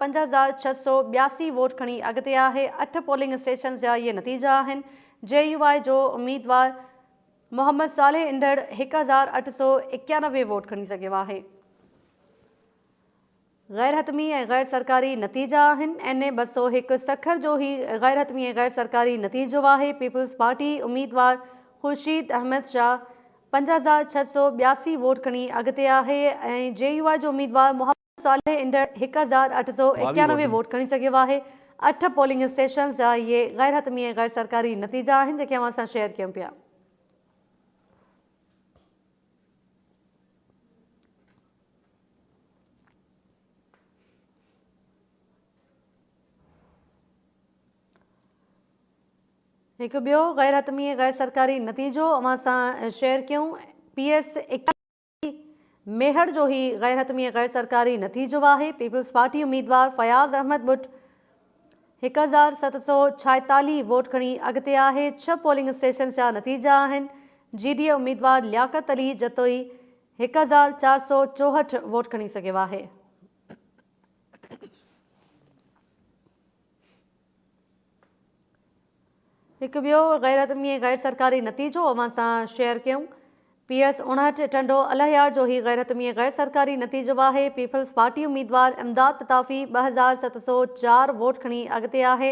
50,682 vote खणी अॻिते आहे। 8 पोलिंग स्टेशन जा ये नतीजा आहिनि। JUI जो उम्मीदवार मोहम्मद सालेह इंदड़ 1,891 वोट खणी सघियो आहे। गैर हतमी ऐं गैर सरकारी नतीजा आहिनि। NA 201 सखर जो ही गैर हतमी ऐं गैर सरकारी नतीजो आहे। पीपल्स पार्टी उम्मीदवार खुर्शीद अहमद शाह 50,682 वोट खणी अॻिते आहे ऐं JUI जो उम्मीदवार मोहम्मद सालेह इंदड़ 1,891 वोट खणी सघियो आहे। 8 पोलिंग स्टेशन जा इहे गैर हतमी ऐं गैर सरकारी नतीजा आहिनि जेके अवां सां शेयर कयूं पिया। एक ॿियो गैर हतमी ऐं गैर सरकारी नतीजो अवां सां शेयर कयूं। PS 41 मेहर जो ही गैर हतमी ऐं गैर सरकारी नतीजो आहे। पीपल्स पार्टी उम्मीदवार फयाज़ अहमद बुट 1,746 वोट खणी अॻिते आहे। 6 पोलिंग स्टेशन जा नतीजा आहिनि। GDA उम्मीदवार लियाकत अली जतोई 1,464 वोट खणी सघियो आहे। एक ॿियो गैर हतमी ऐं गैर सरकारी नतीजो अवां सां शेयर कयूं। PS 59 टंडो अलहयार जो ही गैर हतमी ऐं गैर सरकारी नतीजो आहे। पीपल्स पार्टी उम्मीदवार इमदाद पताफ़ी 2,704 वोट खणी अॻिते आहे।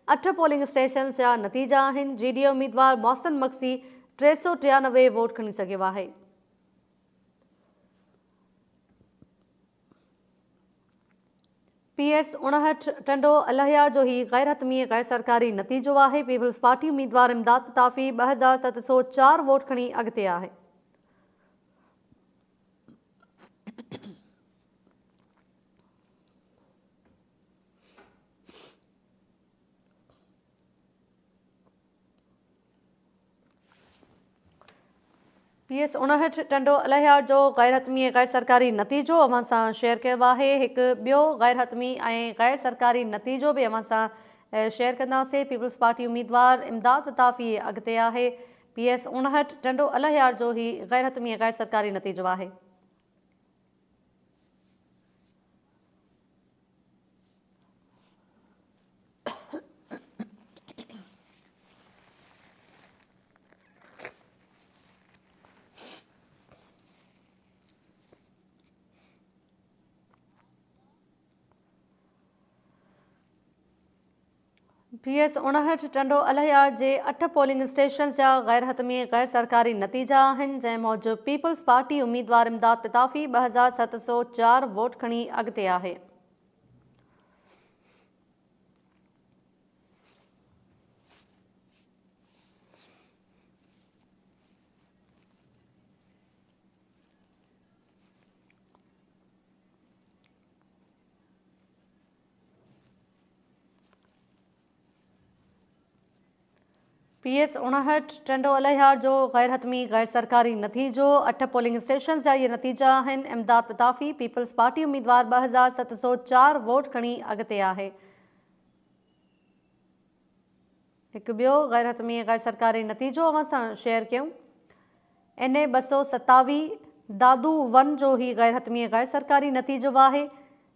8 पोलिंग स्टेशन जा नतीजा आहिनि। GDA उम्मीदवार मोहसिन मक्सी 393 वोट खणी सघियो आहे। PS 59 टंडो अलहयार जो ही गैर हतमी ऐं गैर सरकारी नतीजो आहे। पीपल्स पार्टी उम्मीदवार इमदाद पताफ़ी 2,704 वोट खणी अॻिते आहे। PS 59 टंडो अलहयार जो गैर हतमी ऐं गैर सरकारी नतीजो अवां सां शेयर कयो आहे। हिकु ॿियो गैर हतमी ऐं गैर सरकारी नतीजो बि अवां सां शेयर कंदासीं। पीपल्स पार्टी उम्मीदवार इमदाद पताफ़ी अॻिते आहे। PS 59 टंडो अलहयार जो ही गैर हतमी ऐं गैर सरकारी नतीजो आहे। PS 59 टंडो अलहयार जे 8 पोलिंग स्टेशन जा गैर हतमी ऐं गैर सरकारी नतीजा आहिनि जंहिं मूजिबि पीपल्स पार्टी उम्मीदवार इमदाद पताफ़ी 2,704 वोट खणी अॻिते आहे। PS 59 टंडो अलहयार जो गैर हतमी गैर सरकारी नतीजो 8 पोलिंग स्टेशन जा ये नतीजा आहिनि। इमदाद पताफ़ी पीपल्स पार्टी उम्मीदवार 2,704 वोट खणी अॻिते आहे। हिकु ॿियो गैर हतमी ऐं गैर सरकारी नतीजो अवां सां शेयर कयूं। NA 227 दादू 1 जो ही गैर हतमी ऐं गैर सरकारी नतीजो आहे।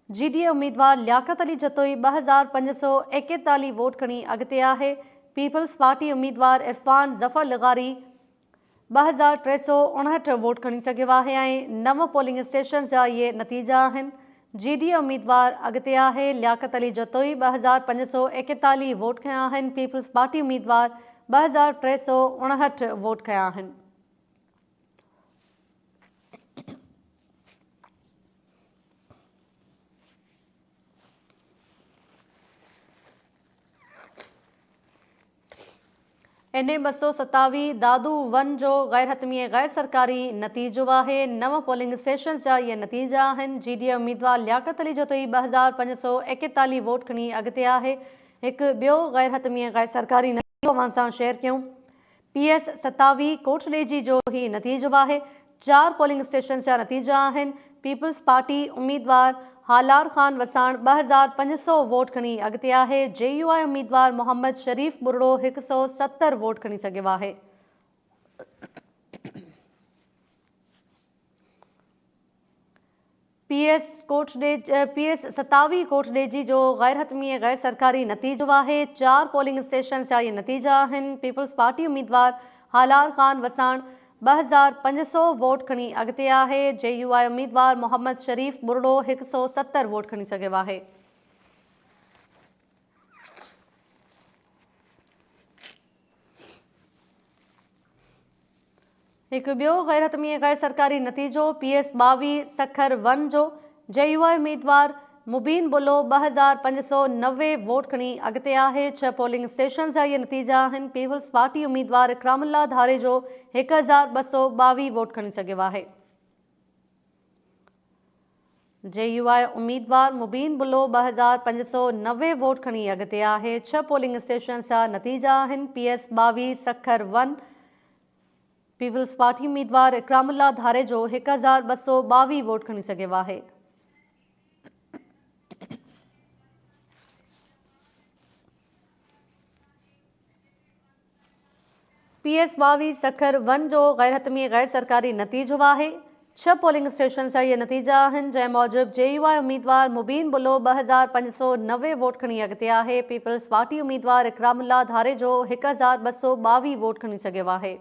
GDA उम्मीदवार लियाकत अली जतोई 2,541 वोट खणी अॻिते आहे। पीपल्स पार्टी उम्मीदवार इरफान ज़फ़र लगारी 2,359 वोट खणी सघियो आहे ऐं 9 पोलिंग स्टेशन जा इहे नतीजा आहिनि। GDA उम्मीदवार अॻिते आहे। लियाकत अली जतोई 2,541 वोट खया आहिनि। पीपल्स पार्टी उम्मीदवार 2,359 वोट खया आहिनि। NA 227 दादू 1 जो गैर हतमी ऐं गैर सरकारी नतीजो आहे। 9 पोलिंग स्टेशन जा इहे नतीजा आहिनि। GDA उम्मीदवार लियाकत अली जतोई 2,541 वोट खणी अॻिते आहे। हिकु ॿियो गैर हतमी ऐं गैर सरकारी नतीजो अवां सां शेयर कयूं। PS 27 कोटड़ेजी जो ही नतीजो आहे। 4 पोलिंग स्टेशन जा नतीजा आहिनि। पीपल्स पार्टी उम्मीदवार हालार ख़ान वसाण 2,500 वोट खणी अॻिते आहे। JUI उम्मीदवार मोहम्मद शरीफ़ बुरड़ो 170 वोट खणी सघियो आहे। PS 27 कोटडेजी जो गैर हतमी गैर सरकारी नतीजो है। 4 पोलिंग स्टेशन जा ये नतीजा आहिनि। पीपल्स पार्टी उम्मीदवार हालार खान वसाण 2500 वोट खणी अॻिते आहे। JUI उम्मीदवार मोहम्मद शरीफ बुरड़ो 170 वोट खणी सघियो आहे। एक ॿियो गैर हतमी गैर सरकारी नतीजो PS 22 सखर 1 जो JUI उम्मीदवार मुबीन बुलो 2590 वोट खणी अॻिते आहे। 6 पोलिंग स्टेशन जा ये नतीजा आहिनि। पीपल्स पार्टी उम्मीदवार इकरामुल्लाह धारे जो 1222 वोट खणी सघियो आहे। JUI उम्मीदवार मुबीन बुलो 2590 वोट खणी अॻिते आहे। 6 पोलिंग स्टेशन जा नतीजा आहिनि। PS 22 सखर 1 पीपल्स पार्टी उम्मीदवार इकरामुल्लाह धारे जो 1222 वोट खणी सघियो आहे। PS 22 सखर 1 जो गैर हतमी गैर सरकारी नतीजो आहे। 6 पोलिंग स्टेशन जा ये नतीजा आहिनि। जंहिं मूजिबि JUI उम्मीदवार मुबीन बुलो 2590 वोट खणी अॻिते आहे। पीपल्स पार्टी उम्मीदवार इकरामुल्लाह धारे जो 1222 वोट खणी सघियो आहे।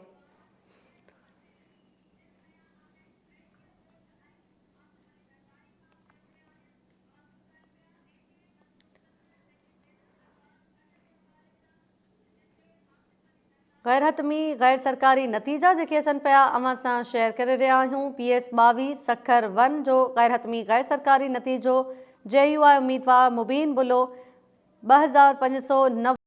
गैर हतमी गैर सरकारी नतीजा जेके अचनि पिया अवां सां शेयर करे रहिया आहियूं। PS 22 सखर 1 जो गैर हतमी गैर सरकारी नतीजो JUI उम्मीदवार मुबीन बुलो 2590